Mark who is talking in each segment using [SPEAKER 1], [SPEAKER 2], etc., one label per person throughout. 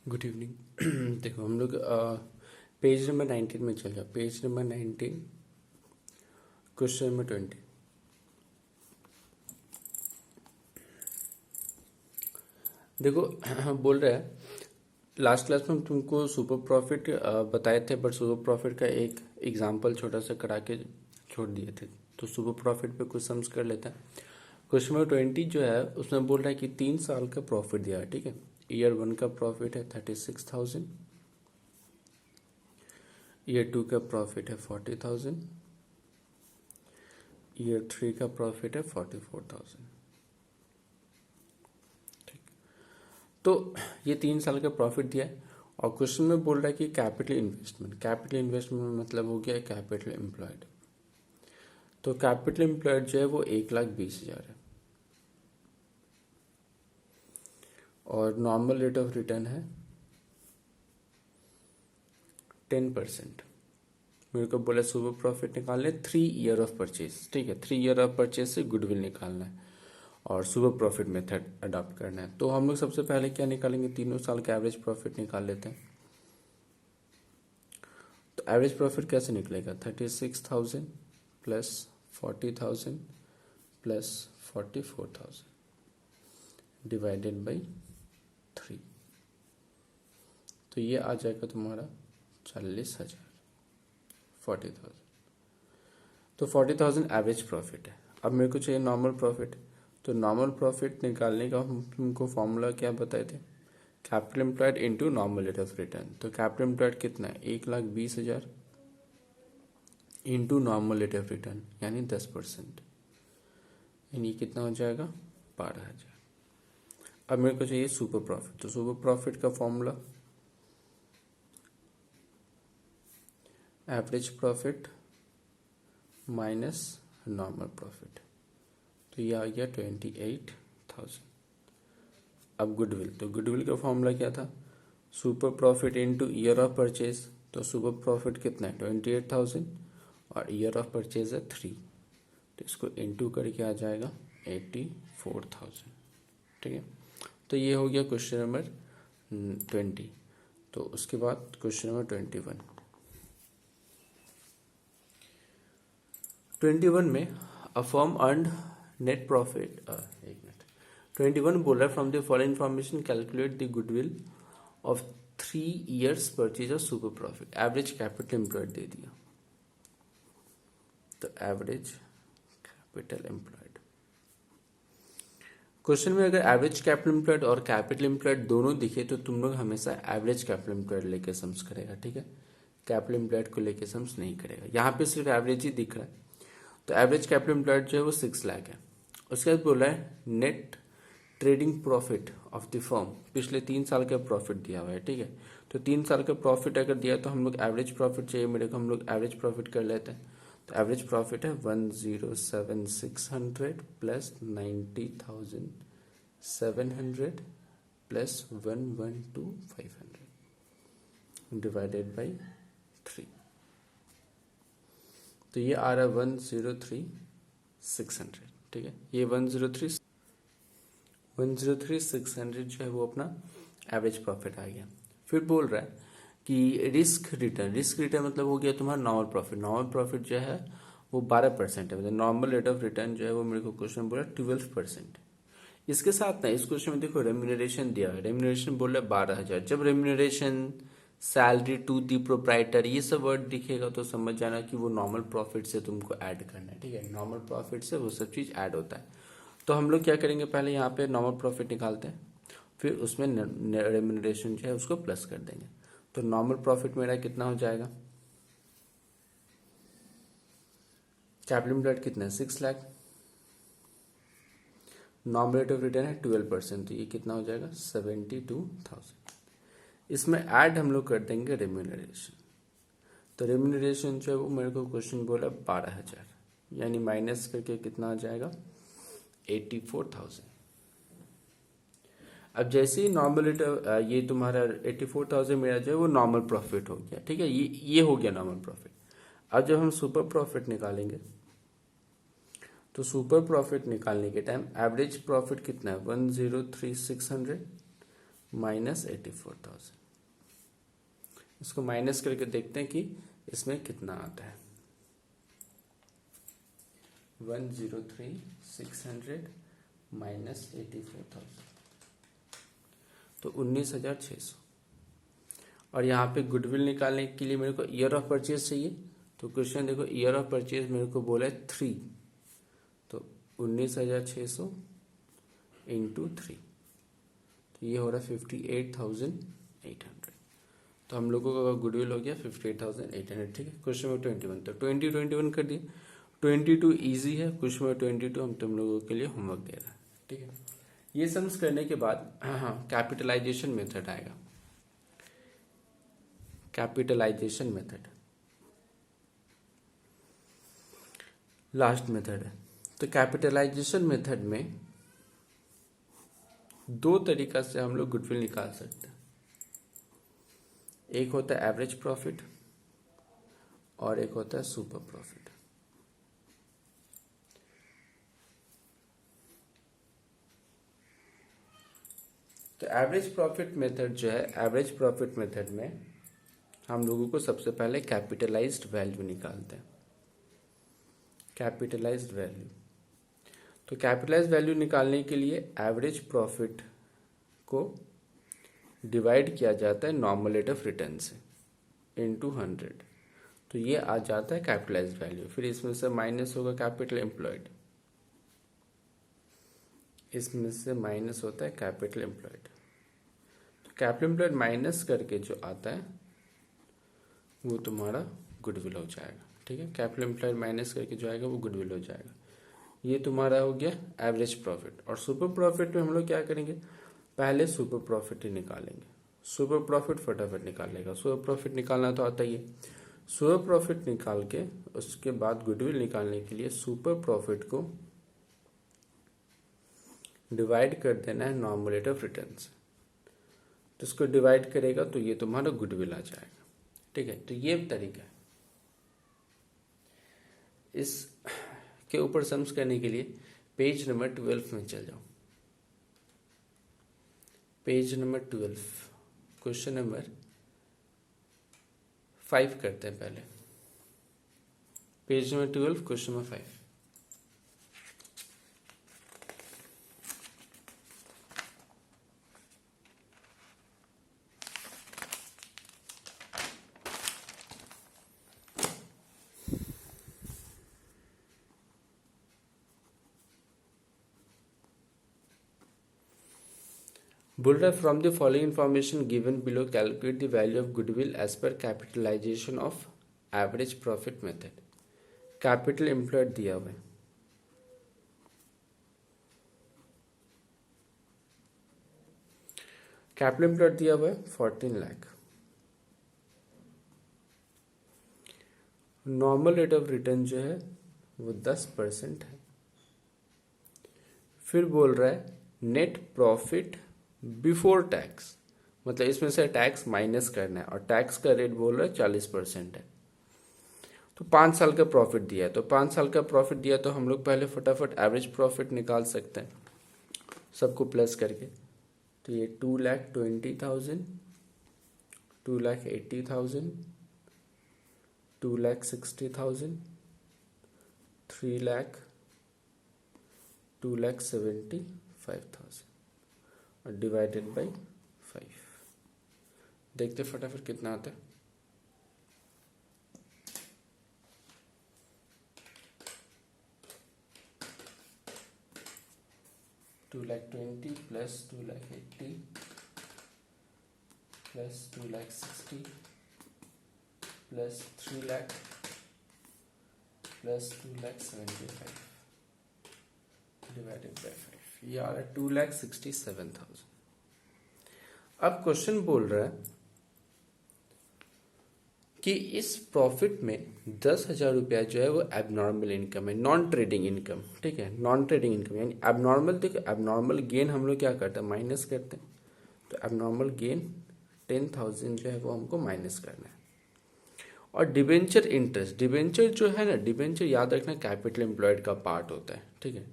[SPEAKER 1] Good evening. देखो हम लोग पेज नंबर 19 में चल जाओ। Page number 19 question number 20। देखो बोल रहा है लास्ट क्लास में हम तुमको सुपर प्रॉफिट बताए थे, बट सुपर प्रॉफिट का एक एग्जांपल छोटा सा करा के छोड़ दिए थे। तो सुपर प्रॉफिट पे कुछ सम्स कर लेते हैं। क्वेश्चन नंबर 20 जो है उसमें बोल रहा है कि 3 साल का प्रॉफिट दिया है। ठीक है, ईयर 1 का प्रॉफिट है 36,000, ईयर 2 का प्रॉफिट है 40,000, ईयर 3 का प्रॉफिट है 44,000। ठीक, तो ये 3 साल का प्रॉफिट दिया है। और क्वेश्चन में बोल रहा है कि कैपिटल इन्वेस्टमेंट मतलब हो गया कैपिटल एम्प्लॉयड। तो कैपिटल एम्प्लॉयड जो है वो 1,20,000 है और नॉर्मल रेट ऑफ रिटर्न है 10%। मेरे को बोला सुपर प्रॉफिट निकालने 3 ईयर ऑफ परचेज। ठीक है, 3 ईयर ऑफ परचेज से गुडविल निकालना है और सुपर प्रॉफिट मेथड अडॉप्ट करना है। तो हम लोग सबसे पहले क्या निकालेंगे, तीनों साल का एवरेज प्रॉफिट निकाल लेते हैं। तो एवरेज प्रॉफिट कैसे निकलेगा, 36,000 प्लस 40,000 प्लस 44,000 डिवाइडेड बाई 3। तो ये आ जाएगा तुम्हारा 40,000, 40,000। तो 40,000 एवरेज प्रॉफिट है। अब मेरे को चाहिए नॉर्मल प्रॉफिट। तो नॉर्मल प्रॉफिट निकालने का हम तुमको फॉर्मूला क्या बताए थे, capital employed into normal rate of return. तो कैपिटल एम्प्लॉयड कितना है, 1,20,000 into normal rate of return यानी 10%, यानी कितना हो जाएगा 12,000। अब मेरे को चाहिए सुपर प्रॉफिट। तो सुपर प्रॉफिट का formula average profit minus normal profit. तो ये आ गया 28,000। अब गुडविल, तो गुडविल का फॉर्मूला क्या था, super profit into year of purchase. तो सुपर प्रॉफिट कितना है 28,000 और ईयर ऑफ परचेज है 3, तो इसको इनटू करके आ जाएगा 84,000। ठीक है, तो ये हो गया क्वेश्चन नंबर 20। तो उसके बाद क्वेश्चन नंबर 21 में a firm earn net profit, एक मिनट, 21 बोल रहा है from the following information calculate the goodwill of 3 years purchase of super profit. Average capital employed दे दिया, तो एवरेज कैपिटल एम्प्लॉयड। क्वेश्चन में अगर एवरेज कैपिटल एम्प्लॉयड और कैपिटल एम्प्लॉयड दोनों दिखे तो तुम लोग हमेशा एवरेज कैपिटल एम्प्लॉयड लेके सम्स करेगा। ठीक है, कैपिटल एम्प्लॉयड को लेके सम्स नहीं करेगा। यहाँ पे सिर्फ एवरेज ही दिख रहा है। तो एवरेज कैपिटल एम्प्लॉयड जो है वो 6 लाख है। उसके बाद बोला है net trading profit of the firm, पिछले 3 साल का प्रॉफिट दिया हुआ है। ठीक है, तो 3 साल का प्रॉफिट अगर दिया तो हम लोग एवरेज प्रॉफिट चाहिए मेरे को, हम लोग एवरेज प्रॉफिट कर लेते हैं। तो एवरेज प्रॉफिट है 107,600 प्लस 90,700 प्लस 112,500 डिवाइडेड बाई 3। तो ये आ रहा है 103,600। ठीक है, ये 103,600 जो है वो अपना एवरेज प्रॉफिट आ गया। फिर बोल रहा है कि रिस्क रिटर्न मतलब हो गया तुम्हारा नॉर्मल प्रॉफिट। नॉर्मल प्रॉफिट जो है वो 12% है, मतलब नॉर्मल रेट ऑफ रिटर्न जो है वो मेरे को क्वेश्चन बोला 12%। इसके साथ ना इस क्वेश्चन में देखो रेम्यूनरेशन दिया है, रेम्यूनरेशन बोल रहा है 12,000। जब remuneration, salary to the proprietor, ये सब वर्ड दिखेगा तो समझ जाना कि वो नॉर्मल प्रॉफिट से तुमको ऐड करना है। ठीक है, नॉर्मल प्रॉफिट से वो सब चीज़ ऐड होता है। तो हम लोग क्या करेंगे, पहले यहाँ पे नॉर्मल प्रॉफिट निकालते हैं, फिर उसमें रेम्यूनरेशन जो है उसको प्लस कर देंगे। तो नॉर्मल प्रॉफिट मेरा कितना हो जाएगा, कैपिटल एम्प्लॉयड कितना है 6 lakh, normal rate of return है 12%, तो ये कितना हो जाएगा 72,000। इसमें ऐड हम लोग कर देंगे रेम्यूनरेशन। तो रेम्यूनरेशन जो है वो मेरे को क्वेश्चन बोला 12,000, यानी माइनस करके कितना आ जाएगा 84,000। अब जैसे ही नॉर्मल रेट, ये तुम्हारा 84,000 मेरा जो है वो नॉर्मल प्रॉफिट हो गया। ठीक है, ये हो गया नॉर्मल प्रॉफिट। अब जब हम सुपर प्रॉफिट निकालेंगे तो सुपर प्रॉफिट निकालने के टाइम एवरेज प्रॉफिट कितना है 103,600 माइनस 84,000। इसको माइनस करके देखते हैं कि इसमें कितना आता है। 103,600 माइनस 84,000 तो 19,600। और यहाँ पे गुडविल निकालने के लिए मेरे को ईयर ऑफ परचेज चाहिए। तो क्वेश्चन देखो, ईयर ऑफ परचेज मेरे को बोला है 3, तो 19,600 इंटू 3, तो ये हो रहा है 58,800। तो हम लोगों का गुडविल हो गया 58,800। ठीक है, क्वेश्चन नंबर 21। तो 21 कर दिए। 22 ईजी है, क्वेश्चन नंबर 22 हम तुम लोगों के लिए होमवर्क दे रहे हैं। ठीक है, ये सम्स करने के बाद कैपिटलाइजेशन मेथड आएगा। कैपिटलाइजेशन मेथड लास्ट मेथड है। तो कैपिटलाइजेशन मेथड में दो तरीका से हम लोग गुडविल निकाल सकते हैं। एक होता है एवरेज प्रॉफिट और एक होता है सुपर प्रॉफिट। तो एवरेज प्रॉफिट मेथड जो है, एवरेज प्रॉफिट मेथड में हम लोगों को सबसे पहले कैपिटलाइज्ड वैल्यू निकालते हैं। कैपिटलाइज्ड वैल्यू, तो कैपिटलाइज्ड वैल्यू निकालने के लिए एवरेज प्रॉफिट को डिवाइड किया जाता है नॉर्मल रेट ऑफ रिटर्न से इनटू 100, तो ये आ जाता है कैपिटलाइज्ड वैल्यू। फिर इसमें से माइनस होगा कैपिटल एम्प्लॉयड, इसमें से माइनस होता है कैपिटल एम्प्लॉयड। तो कैपिटल एम्प्लॉयड माइनस करके जो आता है वो तुम्हारा गुडविल हो जाएगा। ठीक है, कैपिटल एम्प्लॉयड माइनस करके जो आएगा वो गुडविल हो जाएगा। ये तुम्हारा हो गया एवरेज प्रॉफिट। और सुपर प्रॉफिट में हम लोग क्या करेंगे, पहले सुपर प्रॉफिट ही निकालेंगे। सुपर प्रॉफिट फटाफट निकालेगा, सुपर प्रॉफिट निकालना तो आता ही है। सुपर प्रॉफिट निकाल के उसके बाद गुडविल निकालने के लिए सुपर प्रॉफिट को डिवाइड कर देना है नॉर्मल रेट ऑफ रिटर्न से। तो इसको डिवाइड करेगा तो ये तुम्हारा गुडविल आ जाएगा। ठीक है, तो ये तरीका है। इस के ऊपर सम्स करने के लिए पेज नंबर 12 में चल जाओ। पेज नंबर 12, क्वेश्चन नंबर 5 करते हैं पहले। Page number 12, question number 5। बोल रहा है from the following information given below calculate the value of goodwill as per capitalisation of average profit method. Capital employed दिया हुआ है, कैपिटल एम्प्लॉयड दिया हुआ है 14 lakh. Normal rate of return जो है वो 10% है। फिर बोल रहा है नेट प्रॉफिट बिफोर टैक्स, मतलब इसमें से टैक्स माइनस करना है और टैक्स का रेट बोल रहा है 40% है। तो 5 साल का प्रॉफिट दिया है, तो 5 साल का प्रॉफिट दिया तो हम लोग पहले फटाफट एवरेज प्रॉफिट निकाल सकते हैं सबको प्लस करके। तो ये 2,20,000, 2,80,000, 2,60,000, 3 लाख, 2,75,000 और डिवाइडेड बाई 5। देखते फटाफट कितना आता है। $2,20,000 plus 2,80,000 plus 2,60,000 plus 3 lakh plus 2,75,000 divided by 5, ये आ रहा है 2,67,000। अब क्वेश्चन बोल रहा है कि इस प्रॉफिट में 10,000 रुपया जो है वो एबनॉर्मल इनकम है, नॉन ट्रेडिंग इनकम। ठीक है, नॉन ट्रेडिंग इनकम यानी एबनॉर्मल। देखो एबनॉर्मल गेन हम लोग क्या करते हैं, माइनस करते हैं। तो एबनॉर्मल गेन 10,000 जो है वो हमको माइनस करना है। और डिबेंचर इंटरेस्ट, डिबेंचर जो है ना, डिबेंचर याद रखना कैपिटल एम्प्लॉयड का पार्ट होता है। ठीक है,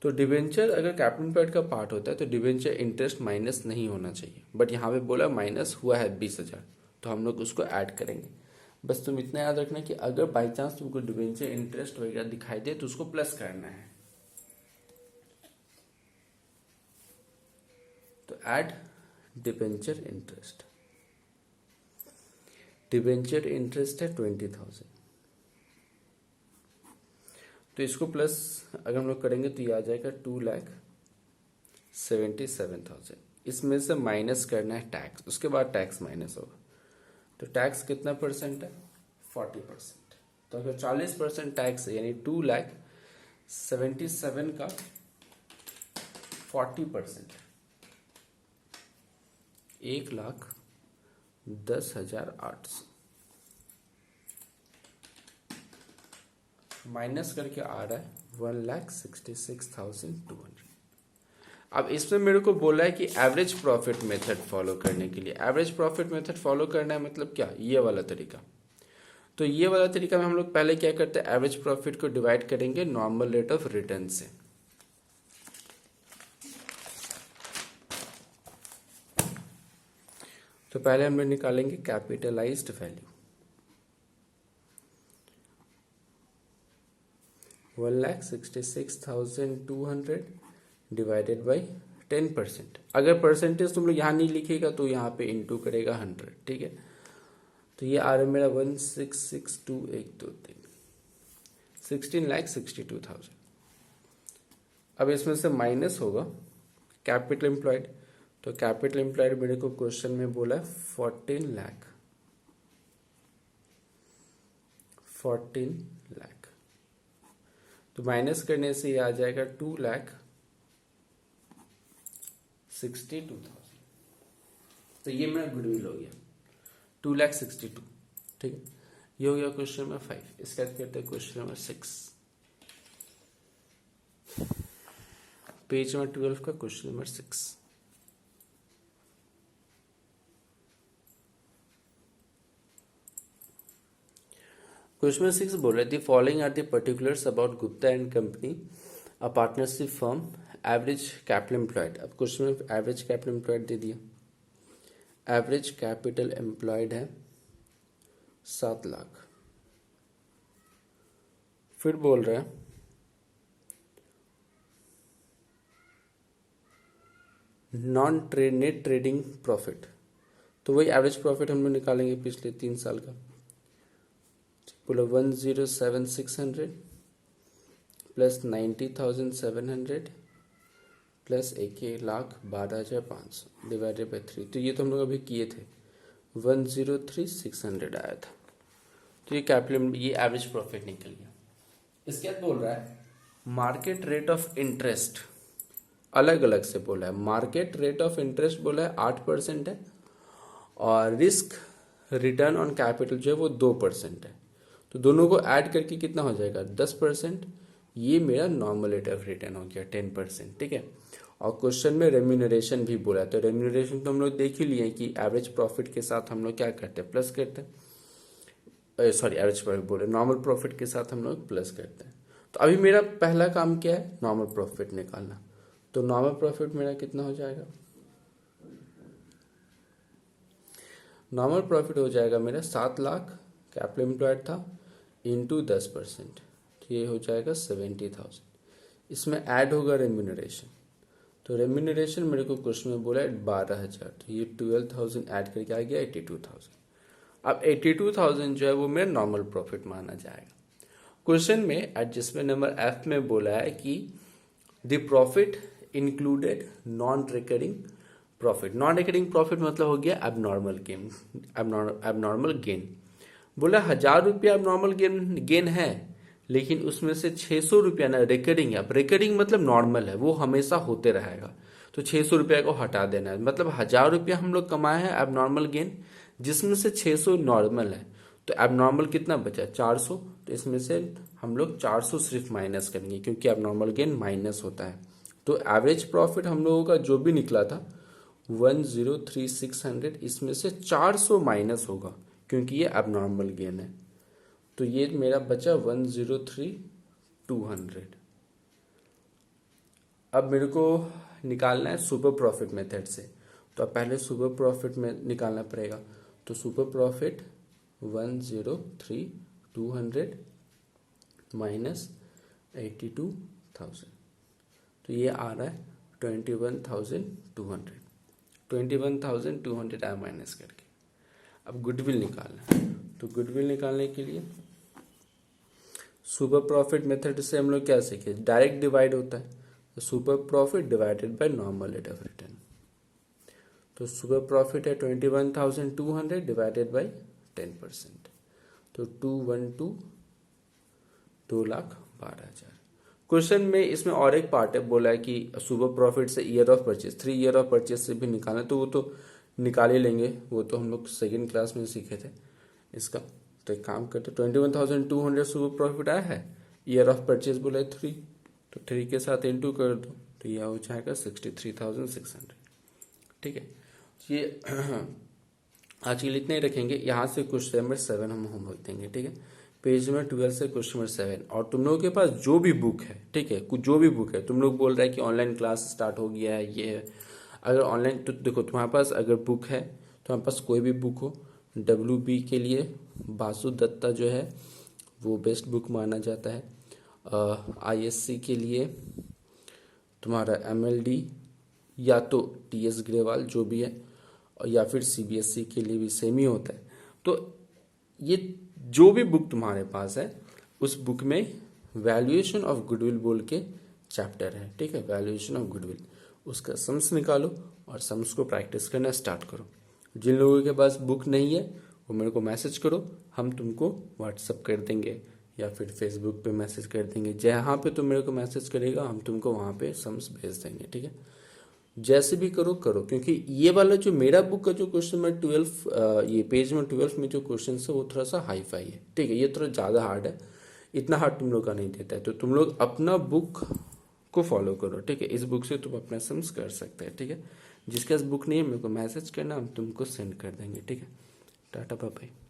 [SPEAKER 1] तो डिबेंचर अगर कैपिटल एम्प्लॉयड का पार्ट होता है तो डिबेंचर इंटरेस्ट माइनस नहीं होना चाहिए, बट यहाँ पे बोला माइनस हुआ है 20,000, तो हम लोग उसको ऐड करेंगे। बस तुम इतना याद रखना कि अगर बाई चांस तुमको डिबेंचर इंटरेस्ट वगैरह दिखाई दे तो उसको प्लस करना है। तो add debenture interest, debenture interest है 20,000, तो इसको प्लस अगर हम लोग करेंगे तो ये आ जाएगा 2,77,000। इसमें से माइनस करना है टैक्स, उसके बाद टैक्स माइनस होगा। तो टैक्स कितना परसेंट है? 40%। तो अगर 40% टैक्स है यानी 2,77,000 का 40% 1,10,800 माइनस करके आ रहा है 1,66,200। अब इसमें मेरे को बोला है कि एवरेज प्रॉफिट मेथड फॉलो करने के लिए, एवरेज प्रॉफिट मेथड फॉलो करना है मतलब क्या? ये वाला तरीका। तो ये वाला तरीका में हम लोग पहले क्या करते हैं, एवरेज प्रॉफिट को डिवाइड करेंगे नॉर्मल रेट ऑफ रिटर्न से। तो पहले हम लोग निकालेंगे कैपिटलाइज्ड वैल्यू, 1,66,200 डिवाइडेड बाई 10%। अगर परसेंटेज तुम लोग यहाँ नहीं लिखेगा तो यहाँ पे इंटू करेगा 100, ठीक है। तो ये आ रहा है मेरा 1,66,2,1,2,3 16,62,000। अब इसमें से माइनस होगा कैपिटल एम्प्लॉयड, तो कैपिटल एम्प्लॉयड मेरे को क्वेश्चन में बोला है 14 लाख, तो माइनस करने से ये आ जाएगा 2,62,000। तो ये मेरा गुडविल हो गया 2,62,000, ठीक है। ये हो गया क्वेश्चन नंबर 5। इसके बाद करते हैं क्वेश्चन नंबर 6, पेज नंबर 12 का क्वेश्चन नंबर 6। क्वेश्चन नंबर 6 बोल रहे थे following are the particulars about Gupta and company a partnership firm, average capital employed. अब क्वेश्चन में एवरेज कैपिटल एम्प्लॉयड दे दिया, एवरेज कैपिटल एम्प्लॉयड है 7 लाख। फिर बोल रहा है non trade net trading profit, तो वही एवरेज प्रॉफिट हम लोग निकालेंगे पिछले 3 साल का। बोलो 1,07,600 प्लस 90,700 प्लस 1,12,500 डिवाइडेड बाई 3। तो ये तो हम लोग अभी किए थे, 1,03,600 आया था। तो ये कैपिटल, ये एवरेज प्रॉफिट निकल गया। इसके बाद बोल रहा है मार्केट रेट ऑफ इंटरेस्ट, अलग अलग से बोला है। मार्केट रेट ऑफ इंटरेस्ट बोला है 8% है, और रिस्क रिटर्न ऑन कैपिटल जो है वो 2% है। तो दोनों को ऐड करके कितना हो जाएगा? 10%। ये मेरा नॉर्मल रेट ऑफ रिटर्न हो गया 10%, ठीक है। और क्वेश्चन में रेम्यूनरेशन भी बोला है, तो रेम्यूनरेशन तो हम लोग देख ही लिए कि एवरेज प्रॉफिट के साथ हम लोग क्या करते हैं, प्लस करते हैं। सॉरी, एवरेज प्रॉफिट बोले, नॉर्मल प्रॉफिट के साथ हम लोग प्लस करते हैं। तो अभी मेरा पहला काम क्या है, नॉर्मल प्रॉफिट निकालना। तो नॉर्मल प्रॉफिट मेरा कितना हो जाएगा? नॉर्मल प्रॉफिट हो जाएगा मेरा 7 लाख, कैपिटल एम्प्लॉयड था, इंटू 10%, तो ये हो जाएगा 70,000। इसमें ऐड होगा रेम्यूनरेशन, तो रेम्यूनरेशन मेरे को क्वेश्चन में बोला है 12,000, तो ये 12,000 ऐड करके आ गया 82,000। अब 82,000 जो है वो मेरा नॉर्मल प्रॉफिट माना जाएगा। क्वेश्चन में एडजस्टमेंट नंबर एफ में बोला है कि the profit included non recurring profit. Non recurring profit मतलब हो गया एबनॉर्मल गेन, एबनॉर्मल गेन। बोला 1,000 रुपया एबनॉर्मल गेन है, लेकिन उसमें से 600 रुपया ना रिकरिंग है। अब रिकरिंग मतलब नॉर्मल है, वो हमेशा होते रहेगा, तो 600 रुपया को हटा देना है। मतलब 1,000 रुपया हम लोग कमाए हैं एबनॉर्मल गेन, जिसमें से 600 नॉर्मल है, तो एबनॉर्मल कितना बचा? 400। तो इसमें से हम लोग 400 सिर्फ माइनस करेंगे, क्योंकि एबनॉर्मल गेन माइनस होता है। तो एवरेज प्रॉफिट हम लोगों का जो भी निकला था 1,03,600, इसमें से 400 माइनस होगा, क्योंकि ये एबनॉर्मल गेन है। तो ये मेरा बचा 1,03,200। अब मेरे को निकालना है सुपर प्रॉफिट मेथड से, तो अब पहले सुपर प्रॉफिट में निकालना पड़ेगा। तो सुपर प्रॉफिट 103,200 माइनस 82,000, तो ये आ रहा है 21,200। 21,200 आया माइनस करके। अब गुडविल निकालना है, तो गुडविल निकालने के लिए सुपर प्रॉफिट मेथड से हम लोग क्या सीखे, डायरेक्ट डिवाइड होता है, तो super profit divided by normal rate of return. तो सुपर प्रॉफिट है 21,200 डिवाइडेड बाय 10%, तो 212, 2,12,000। क्वेश्चन में इसमें और एक पार्ट है, बोला है कि सुपर प्रॉफिट से year of purchase, 3 year of purchase से भी निकालना, तो वो तो निकाल ही लेंगे, वो तो हम लोग सेकेंड क्लास में सीखे थे इसका। तो एक काम करते, 21,200 सुपर प्रॉफिट आया है, ईयर ऑफ परचेज बोला है 3, तो 3 के साथ इंटू कर दो, तो यह हो जाएगा 63,600। ठीक है, ये आज के लिए इतने ही रखेंगे। यहाँ से क्वेश्चन नंबर 7 हम होमवर्क देंगे। ठीक है, पेज नंबर 12 से क्वेश्चन नंबर 7। और तुम लोगों के पास जो भी बुक है, ठीक है, कुछ जो भी बुक है, तुम लोग बोल रहे हैं कि ऑनलाइन क्लास स्टार्ट हो गया है, ये है, अगर ऑनलाइन, तो देखो तुम्हारे पास अगर बुक है, तुम्हारे पास कोई भी बुक हो, WB के लिए बासु दत्ता जो है वो बेस्ट बुक माना जाता है। ISC के लिए तुम्हारा MLD या तो TS ग्रेवाल जो भी है, या फिर CBSE के लिए भी सेम ही होता है। तो ये जो भी बुक तुम्हारे पास है, उस बुक में वैल्यूएशन ऑफ गुडविल बोल के चैप्टर है। ठीक है, वैल्यूएशन ऑफ गुडविल, उसका सम्स निकालो और सम्स को प्रैक्टिस करना स्टार्ट करो। जिन लोगों के पास बुक नहीं है वो मेरे को मैसेज करो, हम तुमको व्हाट्सअप कर देंगे या फिर फेसबुक पे मैसेज कर देंगे। जहाँ पे तुम मेरे को मैसेज करेगा हम तुमको वहाँ पे सम्स भेज देंगे। ठीक है, जैसे भी करो, क्योंकि ये वाला जो मेरा बुक का जो क्वेश्चन में 12, ये पेज में 12 में जो क्वेश्चन है वो थोड़ा सा हाई फाई है। ठीक है, ये थोड़ा ज़्यादा हार्ड है, इतना हार्ड तुम लोग का नहीं देता है, तो तुम लोग अपना बुक को फॉलो करो। ठीक है, इस बुक से तुम अपना सम्स कर सकते हैं। ठीक है, जिसके पास बुक नहीं है मेरे को मैसेज करना, हम तुमको सेंड कर देंगे। ठीक है, टाटा बाय बाय।